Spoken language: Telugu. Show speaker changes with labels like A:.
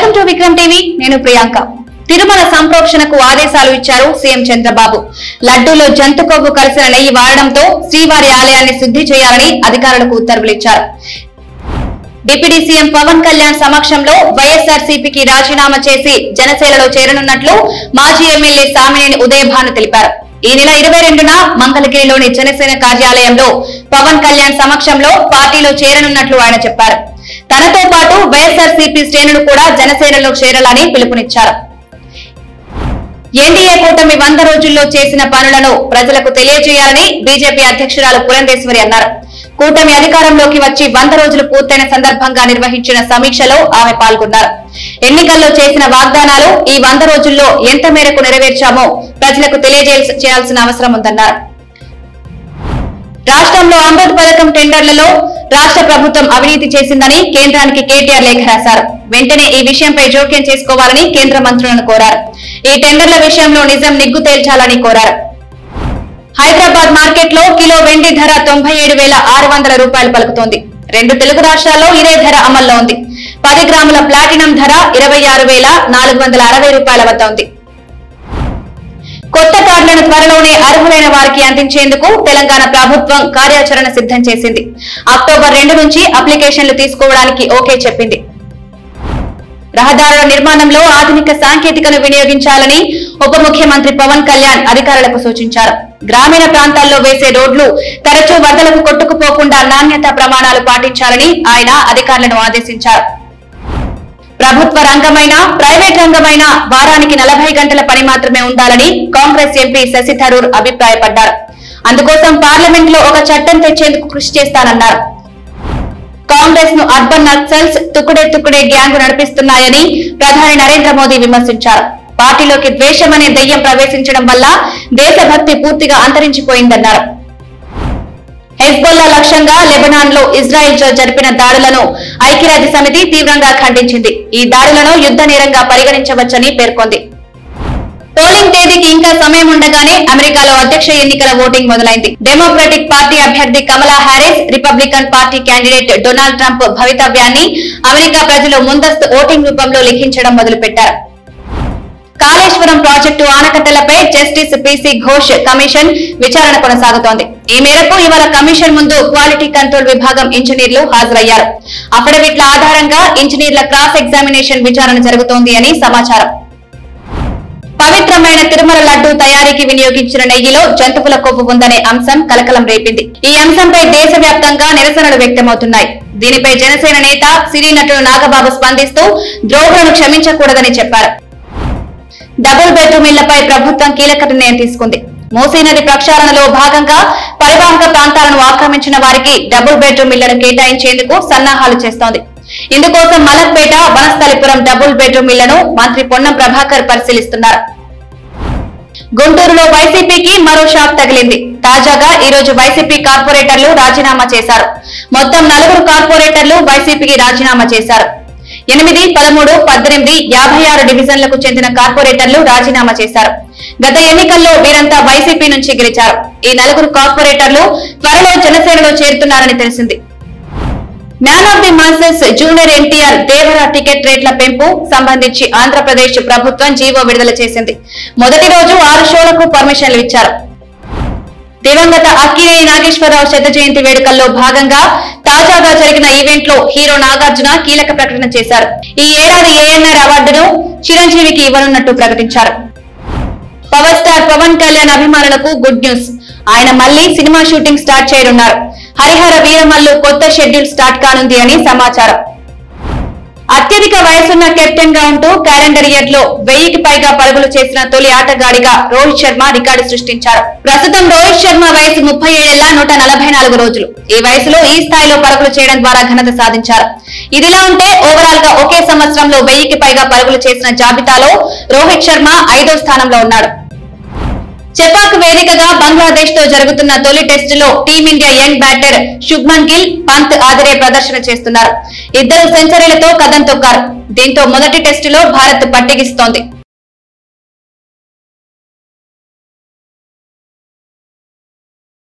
A: Welcome to Vikram TV. నేను ప్రియాంక. తిరుమల సంప్రోక్షణకు ఆదేశాలు ఇచ్చారు సీఎం చంద్రబాబు. లడ్డూలో జంతు కొవ్వు కలిసిన నెయ్యి వాడడంతో శ్రీవారి ఆలయాన్ని శుద్ధి చేయాలని అధికారులకు ఉత్తర్వులు ఇచ్చారు. డిప్యూటీ సీఎం పవన్ కళ్యాణ్ సమక్షంలో వైఎస్ఆర్సీపీకి రాజీనామా చేసి జనసేనలో చేరనున్నట్లు మాజీ ఎమ్మెల్యే సామినేని ఉదయభాను తెలిపారు. ఈ నెల 22న మంగళగిరిలోని జనసేన కార్యాలయంలో పవన్ కళ్యాణ్ సమక్షంలో పార్టీలో చేరనున్నట్లు ఆయన చెప్పారు. తనతో పాటు వైఎస్ఆర్సీపీ శ్రేణులు కూడా జనసేనలో చేరాలని పిలుపునిచ్చారు. ఎన్డీఏ కూటమి 100 రోజుల్లో చేసిన పనులను ప్రజలకు తెలియజేయాలని బీజేపీ అధ్యక్షురాలు పురంధేశ్వరి అన్నారు. కూటమి అధికారంలోకి వచ్చి 100 రోజులు పూర్తయిన సందర్భంగా నిర్వహించిన సమీక్షలో ఆమె పాల్గొన్నారు. ఎన్నికల్లో చేసిన వాగ్దానాలు ఈ 100 రోజుల్లో ఎంత మేరకు నెరవేర్చామో ప్రజలకు తెలియజేయాల్సిన అవసరం ఉందన్నారు. రాష్ట్రంలో అమృత్ పథకం టెండర్లలో రాష్ట్ర ప్రభుత్వం అవినీతి చేసిందని కేంద్రానికి కేటీఆర్ లేఖ రాశారు. వెంటనే ఈ విషయంపై జోక్యం చేసుకోవాలని కేంద్ర మంత్రులను కోరారు. ఈ టెండర్ల విషయంలో నిజం నిగ్గు తేల్చాలని కోరారు. హైదరాబాద్ మార్కెట్ లో కిలో వెండి ధర 97,600 రూపాయలు పలుకుతోంది. 2 తెలుగు రాష్ట్రాల్లో ఇదే ధర అమల్లో ఉంది. 10 గ్రాముల ప్లాటినం ధర 26,460 రూపాయల వద్ద ఉంది. కొత్త కార్డులను త్వరలోనే అర్హులైన వారికి అందించేందుకు తెలంగాణ ప్రభుత్వం కార్యాచరణ సిద్ధం చేసింది. అక్టోబర్ 2 నుంచి అప్లికేషన్లు తీసుకోవడానికి ఓకే చెప్పింది. రహదారుల నిర్మాణంలో ఆధునిక సాంకేతికను వినియోగించాలని ఉప ముఖ్యమంత్రి పవన్ కళ్యాణ్ అధికారులకు సూచించారు. గ్రామీణ ప్రాంతాల్లో వేసే రోడ్లు తరచూ వరదలకు కొట్టుకుపోకుండా నాణ్యతా ప్రమాణాలు పాటించాలని ఆయన అధికారులను ఆదేశించారు. ప్రభుత్వ రంగమైనా ప్రైవేట్ రంగమైనా వారానికి 40 గంటల పని మాత్రమే ఉండాలని కాంగ్రెస్ ఎంపీ శశి థరూర్ అభిప్రాయపడ్డారు. అందుకోసం పార్లమెంట్ లో ఒక చట్టం తెచ్చేందుకు కృషి చేస్తానన్నారు. కాంగ్రెస్ ను అర్బన్ నక్సల్స్ తుకుడే గ్యాంగ్ నడిపిస్తున్నాయని ప్రధాని నరేంద్ర మోదీ విమర్శించారు. పార్టీలోకి ద్వేషం అనే దెయ్యం ప్రవేశించడం వల్ల దేశభక్తి పూర్తిగా అంతరించిపోయిందన్నారు. హెజ్బొల్లా లక్ష్యంగా లెబనాన్ లో ఇజ్రాయెల్ జరిపిన దాడులను ఐక్యరాజ్య సమితి తీవ్రంగా ఖండించింది. ఈ దాడులను యుద్ధ నేరంగా పరిగణించవచ్చని పేర్కొంది. పోలింగ్ తేదీకి ఇంకా సమయం ఉండగానే అమెరికాలో అధ్యక్ష ఎన్నికల ఓటింగ్ మొదలైంది. డెమోక్రటిక్ పార్టీ అభ్యర్థి Kamala Harris, Republican party candidate Donald Trump భవితవ్యాన్ని అమెరికా ప్రజలు ముందస్తు ఓటింగ్ రూపంలో లిఖించడం మొదలుపెట్టారు. కాళేశ్వరం ప్రాజెక్టు ఆనకట్టలపై జస్టిస్ పీసీ ఘోష్ కమిషన్ విచారణ కొనసాగుతోంది. ఈ మేరకు ఇవాళ కమిషన్ ముందు క్వాలిటీ కంట్రోల్ విభాగం ఇంజనీర్లు హాజరయ్యారు. అఫిడవిట్ల ఆధారంగా ఇంజనీర్ల క్రాస్ ఎగ్జామినేషన్ విచారణ జరుగుతోంది అని సమాచారం. పవిత్రమైన తిరుమల లడ్డూ తయారీకి వినియోగించిన నెయ్యిలో జంతువుల కొవ్వు ఉందనే అంశం కలకలం రేపింది. ఈ అంశంపై దేశవ్యాప్తంగా నిరసనలు వ్యక్తమవుతున్నాయి. దీనిపై జనసేన నేత సినీ నటుడు నాగబాబు స్పందిస్తూ ద్రోహులను క్షమించకూడదని చెప్పారు. డబుల్ బెడ్రూమ్ ఇళ్లపై ప్రభుత్వం కీలక నిర్ణయం తీసుకుంది. మూసీ నది ప్రక్షాళనలో భాగంగా పరివాహక ప్రాంతాలను ఆక్రమించిన వారికి డబుల్ బెడ్రూమ్ ఇళ్లను కేటాయించేందుకు సన్నాహాలు చేస్తోంది. ఇందుకోసం మలక్పేట, వనస్థలిపురం డబుల్ బెడ్రూమ్ ఇళ్లను మంత్రి పొన్నం ప్రభాకర్ పరిశీలిస్తున్నారు. గుంటూరులో వైసీపీకి మరో షాక్ తగిలింది. తాజాగా ఈ రోజు వైసీపీ కార్పొరేటర్లు రాజీనామా చేశారు. మొత్తం 4 కార్పొరేటర్లు వైసీపీకి రాజీనామా చేశారు. 8, 13, 18, 56 డివిజన్లకు చెందిన కార్పొరేటర్లు రాజీనామా చేశారు. గత ఎన్నికల్లో వీరంతా వైసీపీ నుంచి గెలిచారు. ఈ 4 కార్పొరేటర్లు త్వరలో జనసేనలో చేరుతున్నారని తెలిసింది. Man of the masses junior NTR Devara ticket రేట్ల పెంపు సంబంధించి ఆంధ్రప్రదేశ్ ప్రభుత్వం జీవో విడుదల చేసింది. మొదటి రోజు 6 షోలకు పర్మిషన్లు ఇచ్చారు. దివంగత అక్కినేని నాగేశ్వరరావు శత జయంతి వేడుకల్లో భాగంగా తాజాగా జరిగిన ఈవెంట్ లో హీరో నాగార్జున కీలక ప్రకటన చేశారు. ఈ ఏడాది ఏఎన్ఆర్ అవార్డును చిరంజీవికి ఇవ్వనున్నట్టు ప్రకటించారు. పవర్ స్టార్ పవన్ కళ్యాణ్ అభిమానులకు గుడ్ న్యూస్. ఆయన మళ్లీ సినిమా షూటింగ్ స్టార్ట్ చేయనున్నారు. హరిహర వీరమల్లు కొత్త షెడ్యూల్ స్టార్ట్ కానుంది అని సమాచారం. అత్యధిక వయసున్న కెప్టెన్ గా ఉంటూ క్యాలెండర్ ఇయర్ లో 1000కి పైగా పరుగులు చేసిన తొలి ఆటగాడిగా రోహిత్ శర్మ రికార్డు సృష్టించారు. ప్రస్తుతం రోహిత్ శర్మ వయసు 37,144 రోజులు. ఈ వయసులో ఈ స్థాయిలో పరుగులు చేయడం ద్వారా ఘనత సాధించారు. ఇదిలా ఉంటే ఓవరాల్ గా ఒకే సంవత్సరంలో 1000కి పైగా పరుగులు చేసిన జాబితాలో రోహిత్ శర్మ 5వ స్థానంలో ఉన్నాడు. చెపాక్ వేదికగా బంగ్లాదేశ్ తో జరుగుతున్న తొలి టెస్టులో Team India young batter Shubman Gill, Pant ఆదిరే ప్రదర్శన చేస్తున్నారు. 2 సెంచరీలతో కదం తొక్కారు. దీంతో మొదటి టెస్టులో భారత్ పట్టిగిస్తోంది.